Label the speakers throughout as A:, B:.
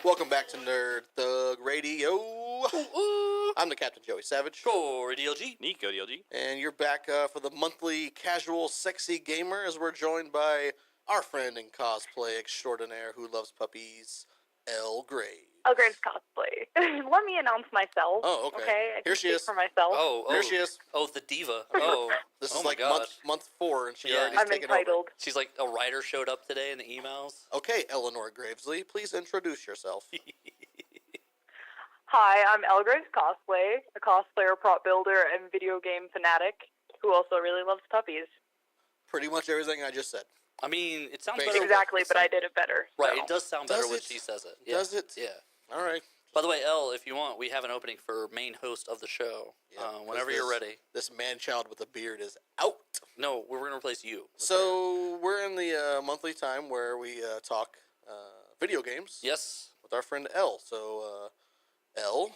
A: Welcome back to Nerd Thug Radio. I'm the Captain Joey Savage.
B: Corey DLG.
C: Nico DLG.
A: And you're back for the monthly casual sexy gamer as we're joined by our friend and cosplay extraordinaire who loves puppies, Elle Gray.
D: Elle Gray's cosplay. Let me announce myself.
A: Oh, okay.
D: I
A: Here
D: can
A: she
D: speak
A: is.
D: for myself.
A: Here she is.
B: Oh, the diva. Oh,
A: This
B: oh
A: is
B: my
A: like
B: gosh.
A: month 4 and she
B: Yeah.
A: already
D: I'm
A: taken
D: entitled.
A: over.
B: She's like a writer showed up today in the emails.
A: Okay, Eleanor Gravesley, please introduce yourself.
D: Hi, I'm Elle Gray's cosplay, a cosplayer, prop builder, and video game fanatic who also really loves puppies.
A: Pretty much everything I just said.
B: I mean, it sounds
A: Basically.
B: better.
D: Exactly, but I did it better.
B: Right,
D: so.
B: it does sound better
A: Does
B: when
A: it?
B: she says it. Yeah.
A: Does it?
B: Yeah.
A: All right.
B: By the way, Elle, if you want, we have an opening for main host of the show.
A: Yeah,
B: Whenever you're ready.
A: This man-child with a beard is out.
B: No, we're going to replace you.
A: So we're in the monthly time where we talk video games.
B: Yes.
A: With our friend Elle. So Elle,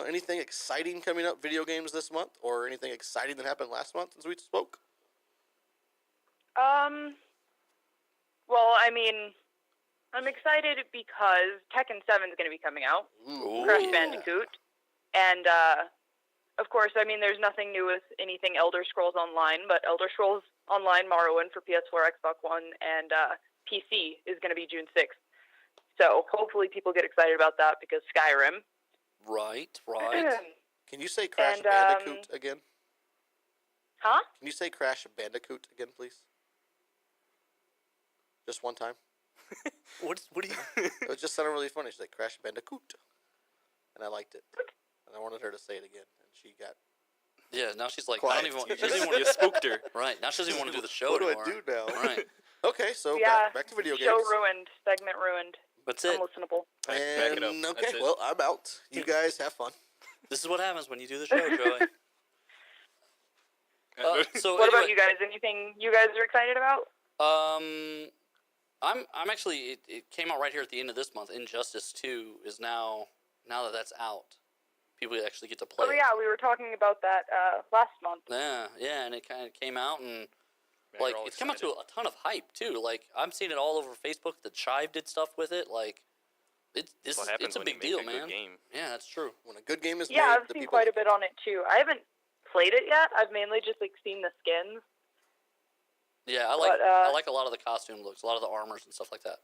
A: anything exciting coming up video games this month, or anything exciting that happened last month since we spoke?
D: Well, I mean, I'm excited because Tekken 7 is going to be coming out.
A: Ooh.
D: Crash
B: yeah.
D: Bandicoot. And, of course, I mean, there's nothing new with anything Elder Scrolls Online, but Elder Scrolls Online Morrowind for PS4, Xbox One, and PC is going to be June 6th. So hopefully people get excited about that because Skyrim.
B: Right.
A: Can you say Crash
D: And,
A: Bandicoot again?
D: Huh?
A: Can you say Crash Bandicoot again, please? Just one time.
B: What do you...
A: It just sounded really funny. She's like, Crash Bandicoot. And I liked it. And I wanted her to say it again. And she got...
B: Yeah, now she's like,
A: Quiet.
B: I don't even want... She doesn't
C: You
B: even want to...
C: spooked her.
B: Right, now she doesn't even want to do the show
A: What do
B: anymore.
A: I do now?
B: Right.
A: Okay, so
D: Yeah,
A: back to video games.
D: Show ruined. Segment ruined.
B: That's it.
D: Unlistenable.
C: Back it up.
A: And,
C: That's
A: okay,
C: it.
A: well, I'm out. You guys have fun.
B: This is what happens when you do the show, Joey. So
D: What
B: anyway,
D: about you guys? Anything you guys are excited about?
B: I'm actually, it came out right here at the end of this month. Injustice 2 is now that that's out, people actually get to play
D: Oh
B: it.
D: yeah, we were talking about that last month.
B: Yeah, and it kind of came out, and
C: Man,
B: like
C: you're all
B: it's come out to
C: excited.
B: a ton of hype too. Like I'm seeing it all over Facebook. The Chive did stuff with it. Like
C: That's what happens
B: it's a
C: when
B: big
C: you make
B: deal,
C: a good
B: man.
C: game.
B: Yeah, that's true.
A: When a good game is
D: Yeah,
A: made,
D: I've
A: the
D: seen
A: people...
D: quite a bit on it too. I haven't played it yet. I've mainly just like seen the skins.
B: Yeah, I like a lot of the costume looks, a lot of the armors and stuff like that.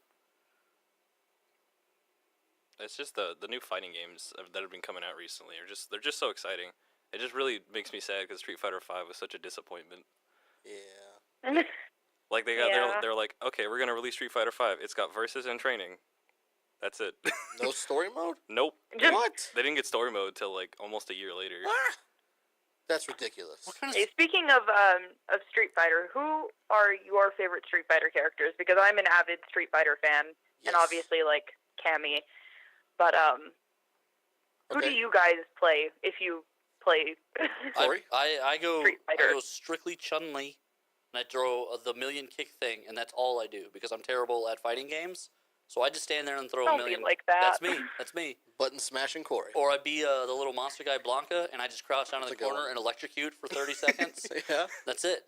C: It's just the new fighting games that have been coming out recently they're just so exciting. It just really makes me sad because Street Fighter V was such a disappointment.
A: Yeah.
C: Like they got
D: Yeah.
C: they're like, okay, we're gonna release Street Fighter V. It's got versus and training. That's it.
A: No story mode?
C: Nope.
D: Just-
A: What?
C: They didn't get story mode till like almost a year later.
A: Ah! That's ridiculous.
B: What kind of
D: Hey, speaking of Street Fighter, who are your favorite Street Fighter characters? Because I'm an avid Street Fighter fan,
A: Yes.
D: and obviously like Cammy. But who do
A: Okay.
D: you guys play if you play?
A: Corey?
B: I go
D: Street Fighter.
B: I go strictly Chun-Li, and I throw the million kick thing, and that's all I do because I'm terrible at fighting games. So I just stand there and throw
D: Don't
B: a million.
D: be like that.
B: That's me.
A: Button smashing Corey.
B: Or I be the little monster guy Blanca, and I just crouch down in
A: That's
B: the
A: a good
B: corner
A: one.
B: and electrocute for 30 seconds.
A: Yeah.
B: That's it.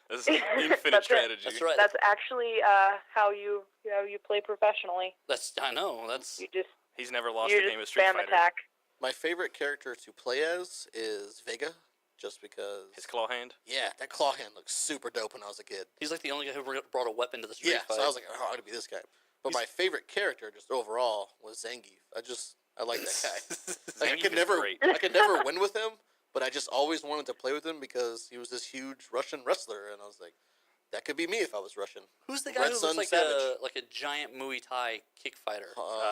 C: That's infinite
D: That's it.
C: strategy.
B: That's right.
D: That's actually how you play professionally.
B: I know. That's
D: You just
C: He's never lost
D: you
C: a game of
D: just
C: Street
D: spam
C: Fighter.
D: attack.
A: My favorite character to play as is Vega, just because...
C: His claw hand.
A: Yeah, that claw hand looks super dope when I was a kid.
B: he's like the only guy who brought a weapon to the street
A: Yeah,
B: fight.
A: so I was like, oh, I want to be this guy. But my favorite character, just overall, was Zangief. I like that guy. Like,
C: Zangief is great.
A: I could never win with him, but I just always wanted to play with him because he was this huge Russian wrestler, and I was like, that could be me if I was Russian.
B: Who's the guy
A: Red
B: who
A: Sun
B: looks
A: Savage.
B: like a giant Muay Thai kick fighter?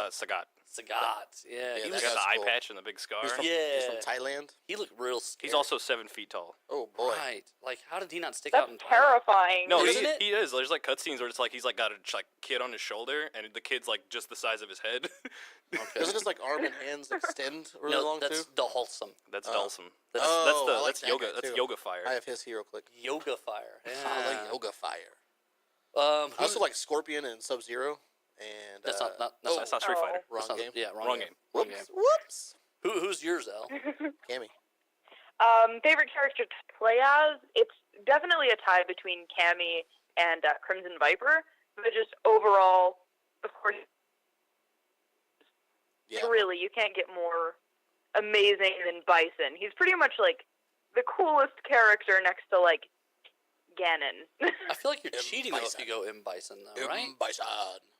C: Sagat.
B: Sagat. Yeah,
A: yeah,
B: he
A: that
B: was.
C: He's got the
A: guy's
C: eye
A: cool.
C: patch and the big scar.
A: He's from,
B: Yeah.
A: he's from Thailand.
B: He looked real scary.
C: He's also 7 feet tall.
A: Oh, boy.
B: Right. Like, how did he not stick
D: That's
B: out in Thailand?
D: terrifying.
C: No,
B: Isn't it?
C: he is. There's like cutscenes where it's like he's like got a like kid on his shoulder, and the kid's like just the size of his head.
B: Okay.
A: Doesn't his, like, arm and hands extend really
B: No,
A: long,
B: that's
A: too?
B: Wholesome.
C: That's
A: Oh.
C: Dulcim.
A: Oh, I like
C: That's
A: that
C: yoga.
A: guy,
C: That's
A: too.
C: yoga fire.
A: I have his hero click.
B: Yoga Fire. Yeah.
A: I like Yoga Fire. I
B: Um,
A: also like Scorpion and Sub-Zero. And,
B: That's not.
C: That's not Street
D: Oh.
C: Fighter.
A: wrong
B: that's not-
A: game.
B: Yeah, wrong
C: Wrong
B: game.
C: game.
B: Wrong
A: Whoops.
B: game.
A: Whoops.
B: Who's yours, Al?
A: Cammy.
D: Favorite character to play as? It's definitely a tie between Cammy and Crimson Viper, but just overall, of course, really, you can't get more amazing than Bison. He's pretty much like the coolest character next to like Ganon.
B: I feel like you're
A: M.
B: cheating though if
A: Bison.
B: you go M. Bison though, right?
A: Bison.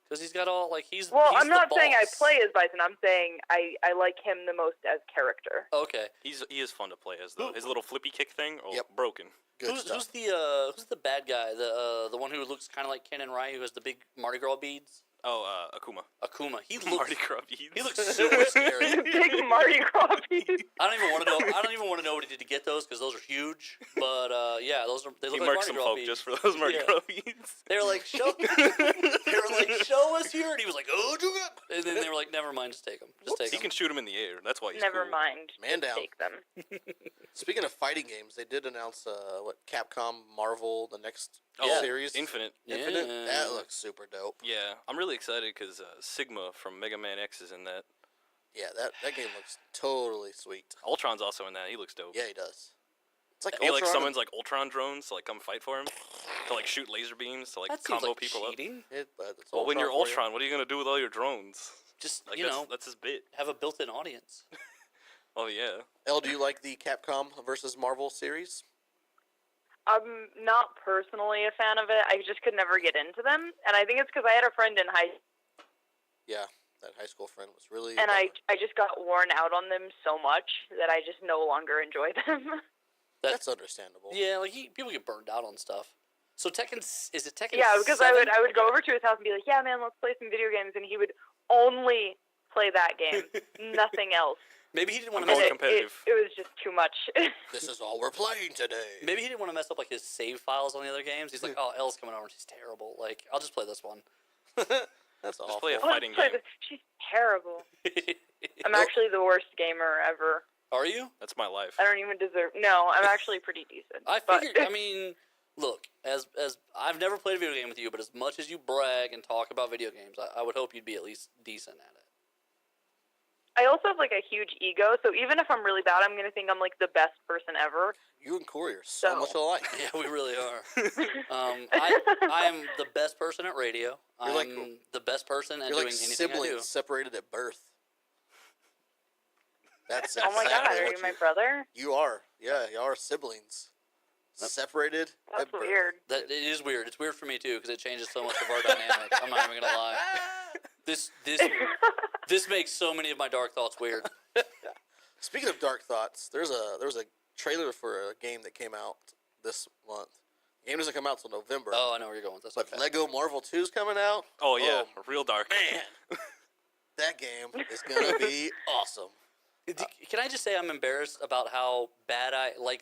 B: Because he's got all like he's.
D: Well,
B: he's
D: I'm
B: the
D: not saying I
B: boss.
D: play as Bison. I'm saying I like him the most as character.
B: Okay.
C: He is fun to play as though. His little flippy kick thing,
A: Yep.
C: broken.
A: Good
B: Who's
A: stuff.
B: who's the bad guy? The one who looks kind of like Ken and Rai, who has the big Mardi Gras beads.
C: Oh, Akuma.
B: Akuma. He looks.
C: Mardi Gras beads.
B: He looks super scary.
D: Big Mardi Gras piece.
B: I don't even want to know. I don't even want to know what he did to get those because those are huge. But yeah, those are. They
C: He
B: look like
C: marks
B: Mardi
C: some
B: Gras
C: folk
B: beads.
C: just for those Mardi
B: Yeah.
C: Gras beads.
B: They were like, show. They were like, show us here, and he was like, oh, do it. And then they were like, never mind, just take them. Just take
C: He
B: them.
C: can shoot him in the air. That's why he's
D: Never
C: cool.
D: mind.
A: Man
D: Just
A: down.
D: Take them.
A: Speaking of fighting games, they did announce Capcom Marvel, the next
C: Oh,
A: series.
C: Infinite.
A: Infinite?
B: Yeah.
A: That looks super dope.
C: Yeah, I'm really excited because Sigma from Mega Man X is in that.
A: Yeah, that game looks totally sweet.
C: Ultron's also in that. He looks dope.
A: Yeah, he does. It's like
C: He like
A: Ultron
C: summons like Ultron drones to like come fight for him, to like shoot laser beams to like
B: That seems
C: combo
B: like
C: people up.
B: cheating.
A: but it's
C: Well, when you're
A: for you.
C: Ultron, what are you gonna do with all your drones?
B: Just
C: Like,
B: you know,
C: that's his bit.
B: have a built-in audience.
C: Oh yeah.
A: Elle, do you like the Capcom versus Marvel series?
D: I'm not personally a fan of it. I just could never get into them, and I think it's because I had a friend in high,
A: Yeah, that high school friend was really.
D: and I just got worn out on them so much that I just no longer enjoy them.
A: That's understandable.
B: Yeah, like people get burned out on stuff. So is it Tekken?
D: Yeah, because
B: 7?
D: I would go over to his house and be like, "Yeah, man, let's play some video games," and he would only play that game, nothing else.
B: Maybe he didn't want
C: I'm
B: to
C: going
B: mess
D: And
B: up.
C: competitive.
D: it was just too much.
A: This is all we're playing today.
B: Maybe he didn't want to mess up like his save files on the other games. He's like, oh, Elle's coming over. She's terrible. Like, I'll just play this one.
A: That's awful.
C: play a
D: Let's
C: fighting
D: play
C: game.
D: this. She's terrible. I'm actually the worst gamer ever.
B: Are you?
C: That's my life.
D: I don't even deserve. No, I'm actually pretty decent.
B: I
D: but-
B: figured. I mean, look, as I've never played a video game with you, but as much as you brag and talk about video games, I would hope you'd be at least decent at it.
D: I also have like a huge ego, so even if I'm really bad, I'm gonna think I'm like the best person ever.
A: You and Corey are so
D: So-
A: much alike.
B: Yeah, we really are. I am the best person at radio.
A: You're
B: I'm
A: like-
B: the best person at
A: You're
B: doing
A: like
B: anything I do.
A: siblings separated at birth. That's
D: Oh my
A: exactly
D: god, are
A: what
D: you my brother?
A: You are. Yeah, you are siblings. Separated
D: That's
A: at birth.
D: weird.
B: That it is weird. It's weird for me too because it changes so much of our dynamic. I'm not even gonna lie. This makes so many of my dark thoughts weird.
A: Speaking of dark thoughts, there was a trailer for a game that came out this month. The game doesn't come out till November.
B: Oh, I know where you're going with this.
A: But
B: Okay.
A: Lego Marvel 2 is coming out.
C: Oh yeah, real dark.
A: Man, that game is gonna be awesome.
B: Can I just say I'm embarrassed about how bad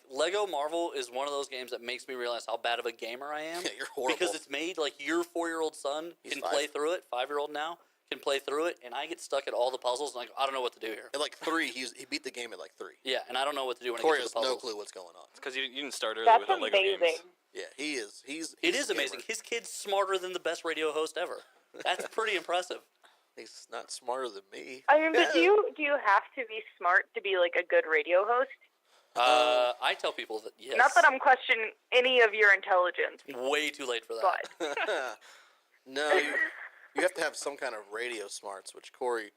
B: Lego Marvel is one of those games that makes me realize how bad of a gamer I am.
A: Yeah, you're horrible.
B: Because it's made like your 4-year-old son
A: He's
B: can
A: 5.
B: play through it. 5-year-old now can play through it, and I get stuck at all the puzzles. And like I don't know what to do here.
A: At like 3, he beat the game at like 3.
B: Yeah, and I don't know what to do when I
A: Corey
B: get
A: has
B: to the
A: no
B: puzzles.
A: clue what's going on.
C: It's because you didn't start early
D: That's
C: with the Lego
D: amazing.
C: games.
A: Yeah, he is. He's
B: It
A: a
B: is amazing.
A: gamer.
B: His kid's smarter than the best radio host ever. That's pretty impressive.
A: He's not smarter than me.
D: I mean, but do you have to be smart to be like a good radio host?
B: I tell people that yes.
D: Not that I'm questioning any of your intelligence,
B: way too late for that.
D: but
A: No, you have to have some kind of radio smarts, which Corey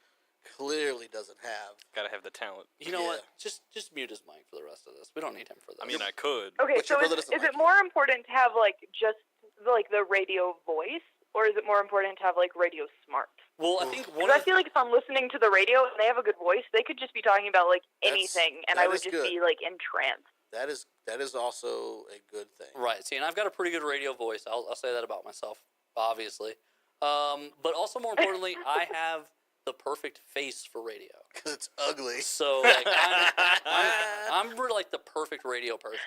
A: clearly doesn't have.
C: Gotta have the talent.
B: You know
A: Yeah.
B: what? Just mute his mic for the rest of this. We don't need him for this.
C: I mean, I could.
D: okay.
A: But your
D: So
A: brother
D: is
A: doesn't like
D: it more important to have like just like the radio voice, or is it more important to have like radio smart?
B: well, I think one
D: Because I
B: of
D: feel like if I'm listening to the radio and they have a good voice, they could just be talking about like
A: That's-
D: anything, and
A: that
D: I would
A: is
D: just
A: good.
D: be like entranced.
A: That is also a good thing.
B: right. See, and I've got a pretty good radio voice. I'll say that about myself, obviously. But also more importantly, I have the perfect face for radio.
A: Because it's ugly.
B: So like I'm really like the perfect radio person.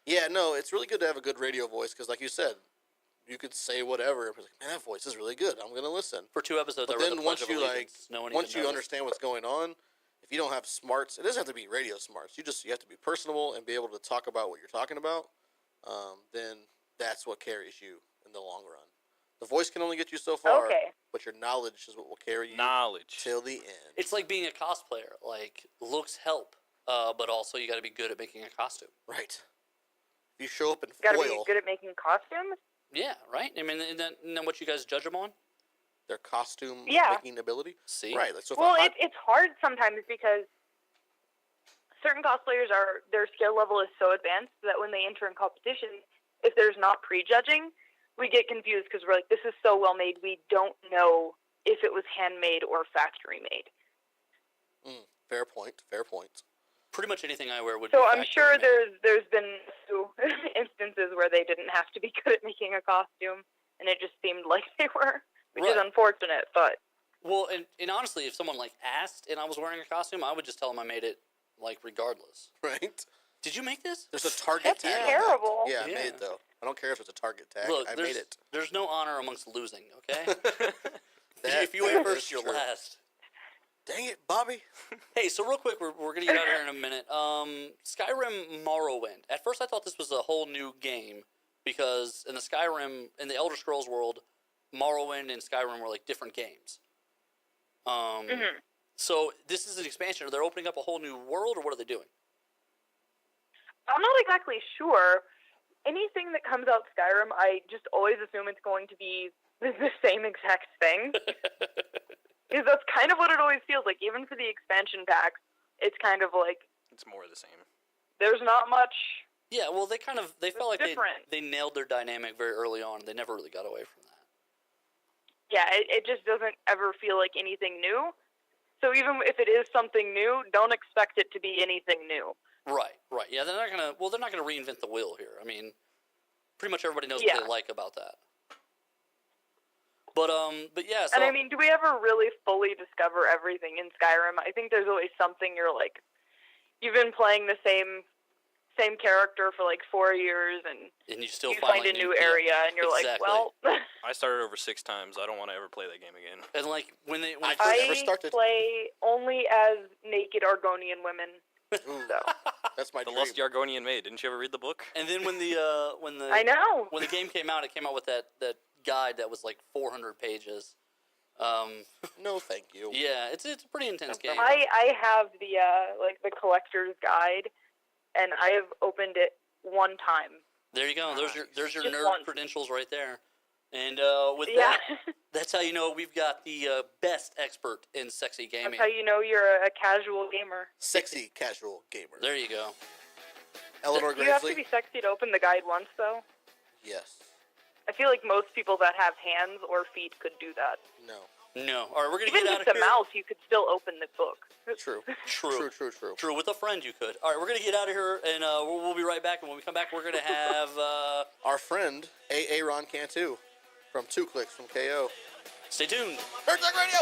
A: Yeah, no, it's really good to have a good radio voice because, like you said, you could say whatever. And be like, man, that voice is really good. I'm going to listen.
B: For 2 episodes,
A: But
B: I read
A: then
B: the
A: once
B: Pledge
A: you
B: of Allegiance. No one
A: once
B: even
A: you
B: noticed.
A: understand what's going on, if you don't have smarts, it doesn't have to be radio smarts. You have to be personable and be able to talk about what you're talking about. Then that's what carries you in the long run. The voice can only get you so far,
D: Okay.
A: but your knowledge is what will carry you
C: Knowledge.
A: till the end.
B: It's like being a cosplayer. Like looks help, but also you got to be good at making a costume.
A: Right. If you show up in
D: Got to be
A: foil,
D: good at making costumes.
B: Yeah, right. I mean, and then what you guys judge them on?
A: their costume
D: Yeah.
A: making ability.
B: See?
A: Right. Like, so if
D: Well,
A: a hot,
D: it's hard sometimes because certain cosplayers their skill level is so advanced that when they enter in competition, if there's not prejudging, we get confused because we're like, this is so well made, we don't know if it was handmade or factory made.
A: fair point. Fair point.
B: Pretty much anything I wear would
D: So
B: be
D: I'm sure
B: factory-made.
D: there's been two instances where they didn't have to be good at making a costume, and it just seemed like they were, which is
B: Right.
D: unfortunate. But
B: Well, and honestly, if someone like asked and I was wearing a costume, I would just tell them I made it, like, regardless.
A: Right.
B: Did you make this?
A: There's a Target
D: That's
A: tag. on
D: terrible.
A: that. Yeah, I
B: Yeah.
A: made it though. I don't care if it's a Target tag.
B: Look,
A: I
B: there's,
A: made it.
B: there's no honor amongst losing, okay?
A: That-
B: if you ain't
A: that
B: first,
A: is
B: you're
A: true.
B: last.
A: Dang it, Bobby.
B: Hey, so real quick, we're going to get out of here in a minute. Skyrim Morrowind. At first, I thought this was a whole new game because in the Elder Scrolls world, Morrowind and Skyrim were like different games. So this is an expansion. Are they opening up a whole new world, or what are they doing?
D: I'm not exactly sure. Anything that comes out Skyrim, I just always assume it's going to be the same exact thing. Because that's kind of what it always feels like. Even for the expansion packs, it's kind of like
C: It's more of the same.
D: there's not much.
B: Yeah, well, they felt like
D: different.
B: they nailed their dynamic very early on. They never really got away from that.
D: Yeah, it just doesn't ever feel like anything new. So even if it is something new, don't expect it to be anything new.
B: Right. Yeah, they're not gonna reinvent the wheel here. I mean, pretty much everybody knows
D: Yeah.
B: what they like about that. But yeah. So
D: And I mean, do we ever really fully discover everything in Skyrim? I think there's always something you've been playing the same character for like 4 years, and
B: you still
D: you
B: find
D: find
B: like,
D: a new area, and you're
B: exactly.
D: like, well,
C: I started over 6 times. I don't want to ever play that game again.
B: And like when it
A: I-
B: first,
A: never
D: I
A: started.
D: play only as naked Argonian women.
A: Ooh,
D: So
A: that's my
C: The
A: dream.
C: Lost Argonian Maid. Didn't you ever read the book?
B: and then when the
D: I know.
B: when the game came out, it came out with that guide that was like 400 pages.
A: No, thank you.
B: Yeah, it's a pretty intense game.
D: I have the collector's guide, and I have opened it one time.
B: There you go. There's your
D: Just
B: nerd
D: once.
B: credentials right there. And with
D: Yeah,
B: that, that's how you know we've got the best expert in sexy gaming.
D: that's how you know you're a casual gamer.
A: Sexy casual gamer.
B: There you go.
A: Eleanor
D: Do you have to
A: Gravesley.
D: be sexy to open the guide once, though?
A: Yes.
D: I feel like most people that have hands or feet could do that.
A: No.
B: No. All right, we're gonna
D: Even
B: get out
D: just
B: of
D: a
B: here.
D: mouse, you could still open the book.
A: True.
B: True.
A: True.
B: With a friend, you could. All right, we're gonna get out of here, and we'll be right back. And when we come back, we're gonna have
A: Our friend Aaron Cantu from 2 Clicks from KO.
B: stay tuned.
A: Nerd Talk Radio.